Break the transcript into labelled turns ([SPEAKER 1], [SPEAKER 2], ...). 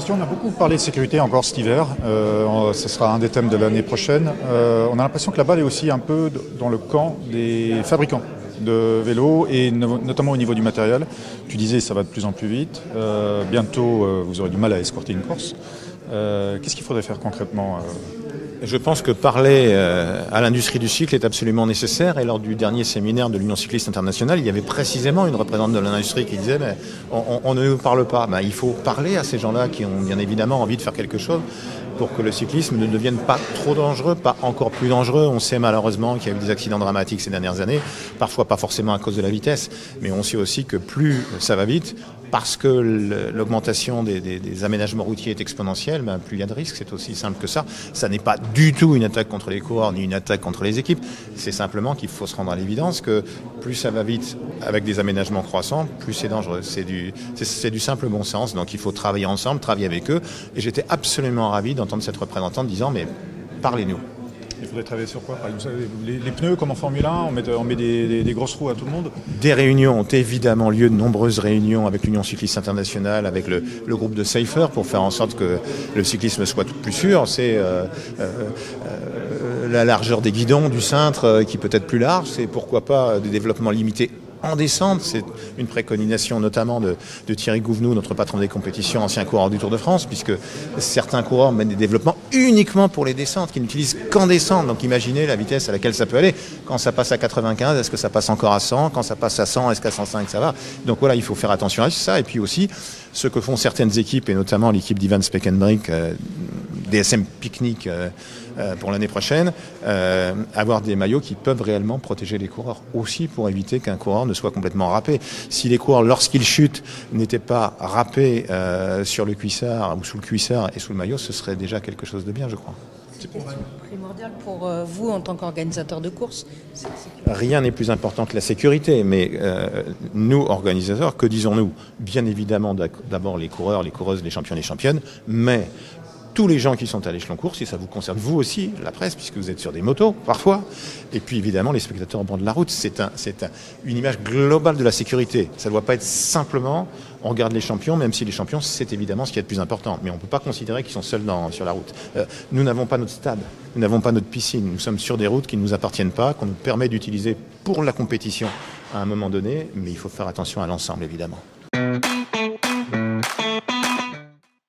[SPEAKER 1] question, on a beaucoup parlé de sécurité encore cet hiver. Ce sera un des thèmes de l'année prochaine. On a l'impression que la balle est aussi un peu dans le camp des fabricants de vélos et notamment au niveau du matériel. Tu disais ça va de plus en plus vite. Bientôt, vous aurez du mal à escorter une course. Qu'est-ce qu'il faudrait faire concrètement
[SPEAKER 2] Je pense que parler à l'industrie du cycle est absolument nécessaire. Et lors du dernier séminaire de l'Union cycliste internationale, il y avait précisément une représentante de l'industrie qui disait mais on ne nous parle pas. Il faut parler à ces gens-là qui ont bien évidemment envie de faire quelque chose pour que le cyclisme ne devienne pas trop dangereux, pas encore plus dangereux. On sait malheureusement qu'il y a eu des accidents dramatiques ces dernières années, parfois pas forcément à cause de la vitesse, mais on sait aussi que plus ça va vite, parce que l'augmentation des aménagements routiers est exponentielle, plus il y a de risques, c'est aussi simple que ça. Ça n'est pas du tout une attaque contre les coureurs, ni une attaque contre les équipes. C'est simplement qu'il faut se rendre à l'évidence que plus ça va vite avec des aménagements croissants, plus c'est dangereux. C'est du simple bon sens, donc il faut travailler ensemble, travailler avec eux. Et j'étais absolument ravi d'entendre cette représentante disant mais parlez-nous.
[SPEAKER 1] Il faudrait travailler sur quoi par exemple, les pneus comme en Formule 1, on met des grosses roues à tout le monde.
[SPEAKER 2] Des réunions ont évidemment lieu, de nombreuses réunions avec l'Union cycliste internationale, avec le groupe de Safer pour faire en sorte que le cyclisme soit plus sûr. C'est la largeur des guidons, du cintre qui peut être plus large, c'est pourquoi pas des développements limités en descente. C'est une préconisation notamment de Thierry Gouvenou, notre patron des compétitions, ancien coureur du Tour de France, puisque certains coureurs mènent des développements uniquement pour les descentes, qui n'utilisent qu'en descente. Donc imaginez la vitesse à laquelle ça peut aller. Quand ça passe à 95, est-ce que ça passe encore à 100? Quand ça passe à 100, est-ce qu'à 105 ça va? Donc voilà, il faut faire attention à ça. Et puis aussi, ce que font certaines équipes, et notamment l'équipe d'Ivan Spekenbrink, DSM Picnic pour l'année prochaine, avoir des maillots qui peuvent réellement protéger les coureurs aussi pour éviter qu'un coureur ne soit complètement râpé. Si les coureurs, lorsqu'ils chutent, n'étaient pas râpés sur le cuissard ou sous le cuissard et sous le maillot, ce serait déjà quelque chose de bien, je crois.
[SPEAKER 3] C'est primordial pour vous en tant qu'organisateur de course.
[SPEAKER 2] Rien n'est plus important que la sécurité, mais nous, organisateurs, que disons-nous? Bien évidemment, d'abord les coureurs, les coureuses, les champions, les championnes, mais tous les gens qui sont à l'échelon course, et ça vous concerne vous aussi, la presse, puisque vous êtes sur des motos, parfois, et puis évidemment les spectateurs au bord de la route. C'est une image globale de la sécurité. Ça ne doit pas être simplement, on regarde les champions, même si les champions, c'est évidemment ce qui est le plus important, mais on ne peut pas considérer qu'ils sont seuls sur la route. Nous n'avons pas notre stade, nous n'avons pas notre piscine, nous sommes sur des routes qui ne nous appartiennent pas, qu'on nous permet d'utiliser pour la compétition à un moment donné, mais il faut faire attention à l'ensemble, évidemment.